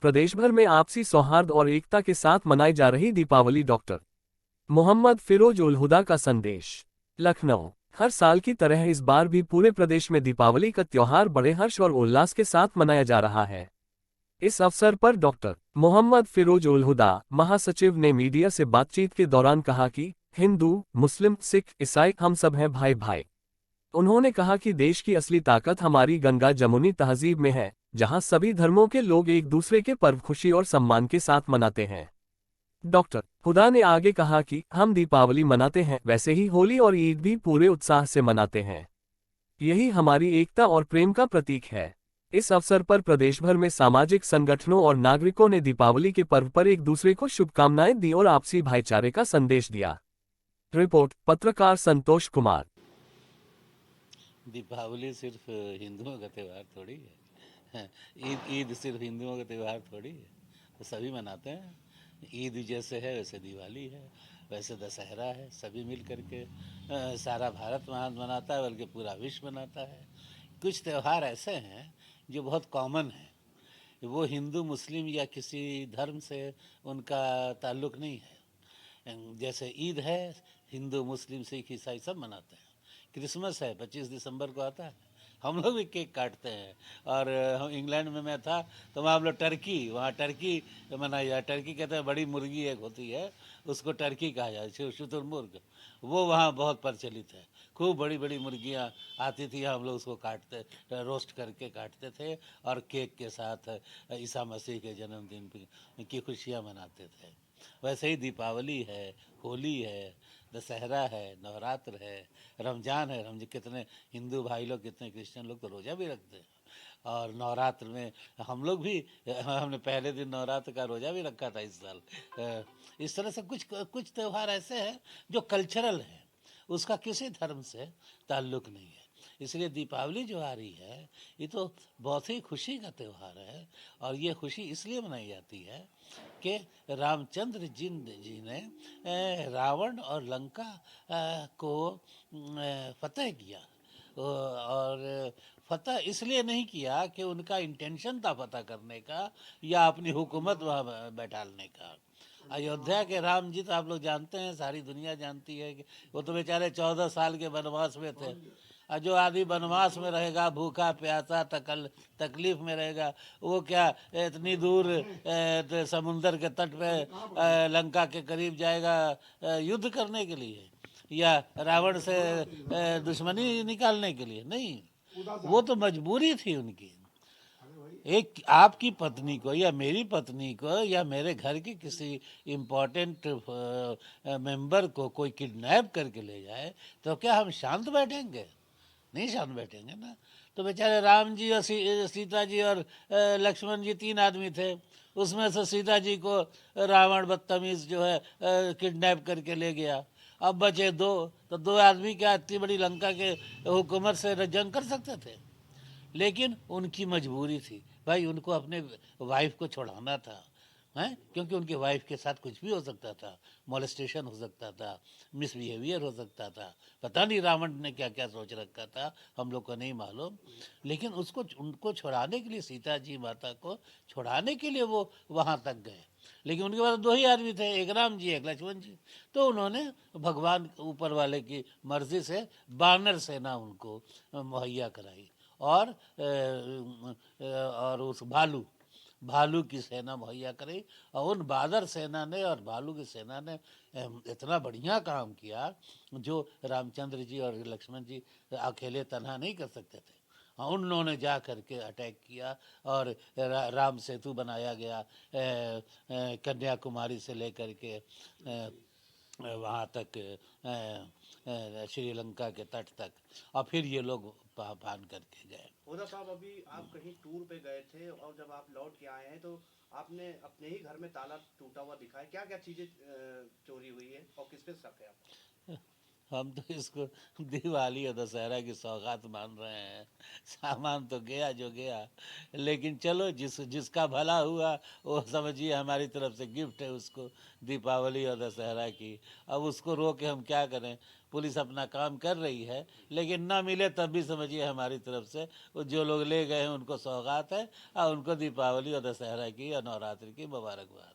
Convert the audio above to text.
प्रदेश भर में आपसी सौहार्द और एकता के साथ मनाई जा रही दीपावली। डॉक्टर मोहम्मद फिरोज उल हुदा का संदेश। लखनऊ। हर साल की तरह इस बार भी पूरे प्रदेश में दीपावली का त्योहार बड़े हर्ष और उल्लास के साथ मनाया जा रहा है। इस अवसर पर डॉक्टर मोहम्मद फिरोज उल हुदा महासचिव ने मीडिया से बातचीत के दौरान कहा कि हिंदू, मुस्लिम, सिख, ईसाई हम सब हैं भाई भाई। उन्होंने कहा कि देश की असली ताकत हमारी गंगा जमुनी तहजीब में है, जहां सभी धर्मों के लोग एक दूसरे के पर्व खुशी और सम्मान के साथ मनाते हैं। डॉक्टर हुदा ने आगे कहा कि हम दीपावली मनाते हैं, वैसे ही होली और ईद भी पूरे उत्साह से मनाते हैं। यही हमारी एकता और प्रेम का प्रतीक है। इस अवसर पर प्रदेश भर में सामाजिक संगठनों और नागरिकों ने दीपावली के पर्व पर एक दूसरे को शुभकामनाएं दी और आपसी भाईचारे का संदेश दिया। रिपोर्ट पत्रकार संतोष कुमार। दीपावली सिर्फ हिंदुओं का त्यौहार थोड़ी है। ईद ईद सिर्फ हिंदुओं का त्यौहार थोड़ी है, तो सभी मनाते हैं। ईद जैसे है वैसे दिवाली है, वैसे दशहरा है। सभी मिल करके सारा भारत मनाता है, बल्कि पूरा विश्व मनाता है। कुछ त्यौहार ऐसे हैं जो बहुत कॉमन हैं, वो हिंदू मुस्लिम या किसी धर्म से उनका ताल्लुक़ नहीं है। जैसे ईद है, हिंदू मुस्लिम सिख ईसाई सब मनाते हैं। क्रिसमस है, 25 दिसंबर को आता है, हम लोग भी केक काटते हैं। और हम इंग्लैंड में मैं था तो वहाँ हम लोग वहाँ टर्की मनाई जाए। टर्की कहते हैं, बड़ी मुर्गी एक होती है, उसको टर्की कहा जाए, शुतुरमुर्ग। वो वहाँ बहुत प्रचलित है। खूब बड़ी बड़ी मुर्गियाँ आती थी, हम लोग उसको काटते, रोस्ट करके काटते थे और केक के साथ ईसा मसीह के जन्मदिन की खुशियाँ मनाते थे। वैसे ही दीपावली है, होली है, दशहरा है, नवरात्र है, रमज़ान है। कितने हिंदू भाई लोग, कितने क्रिश्चियन लोग तो रोज़ा भी रखते हैं। और नवरात्र में हम लोग भी, हमने पहले दिन नवरात्र का रोज़ा भी रखा था इस साल। इस तरह से कुछ कुछ त्यौहार ऐसे हैं जो कल्चरल हैं, उसका किसी धर्म से ताल्लुक़ नहीं है। इसलिए दीपावली जो आ रही है, ये तो बहुत ही खुशी का त्यौहार है। और ये खुशी इसलिए मनाई जाती है कि रामचंद्र जी ने रावण और लंका को फतेह किया। और फतेह इसलिए नहीं किया कि उनका इंटेंशन था फतेह करने का या अपनी हुकूमत वहाँ बैठालने का। अयोध्या के राम जी तो आप लोग जानते हैं, सारी दुनिया जानती है कि वो तो बेचारे 14 साल के वनवास में थे। और जो आदमी वनवास में रहेगा, भूखा प्यासा तकलीफ में रहेगा, वो क्या इतनी दूर समुंदर के तट पे लंका के करीब जाएगा युद्ध करने के लिए या रावण से दुश्मनी निकालने के लिए? नहीं, वो तो मजबूरी थी उनकी। एक आपकी पत्नी को या मेरी पत्नी को या मेरे घर की किसी इम्पोर्टेंट मेंबर को कोई किडनैप करके ले जाए तो क्या हम शांत बैठेंगे? नहीं शांत बैठेंगे ना। तो बेचारे राम जी और सीता जी और लक्ष्मण जी 3 आदमी थे। उसमें से सीता जी को रावण बदतमीज जो है किडनैप करके ले गया। अब बचे 2, तो 2 आदमी क्या इतनी बड़ी लंका के हुकूमत से जंग कर सकते थे? लेकिन उनकी मजबूरी थी भाई, उनको अपने वाइफ को छुड़ाना था। हैं, क्योंकि उनके वाइफ के साथ कुछ भी हो सकता था, मोलेस्टेशन हो सकता था, मिसबिहेवियर हो सकता था। पता नहीं रावण ने क्या क्या सोच रखा था, हम लोग को नहीं मालूम। लेकिन उसको उनको छुड़ाने के लिए, सीता जी माता को छुड़ाने के लिए वो वहाँ तक गए। लेकिन उनके पास 2 ही आदमी थे, एक राम जी एक लक्ष्मण जी। तो उन्होंने भगवान ऊपर वाले की मर्जी से बानर सेना उनको मुहैया कराई। और उस भालू की सेना मुहैया कराई। और उन बादर सेना ने और भालू की सेना ने इतना बढ़िया काम किया जो रामचंद्र जी और लक्ष्मण जी अकेले तनहा नहीं कर सकते थे। उन्होंने जा करके अटैक किया और राम सेतु बनाया गया, कन्याकुमारी से लेकर के वहाँ तक, श्रीलंका के तट तक। और फिर ये लोग पान करके गए। हुदा साहब, अभी आप कहीं टूर पे गए थे और जब आप लौट के आए हैं तो आपने अपने ही घर में ताला टूटा हुआ दिखा है। क्या क्या चीजें चोरी हुई है और किस पे शक है आपको? हम तो इसको दिवाली और दशहरा की सौगात मान रहे हैं। सामान तो गया जो गया, लेकिन चलो जिसका भला हुआ वो समझिए हमारी तरफ से गिफ्ट है उसको, दीपावली और दशहरा की। अब उसको रोक के हम क्या करें? पुलिस अपना काम कर रही है, लेकिन ना मिले तब भी समझिए हमारी तरफ से वो जो लोग ले गए हैं उनको सौगात है और उनको दीपावली और दशहरा की और नवरात्रि की मुबारकबाद।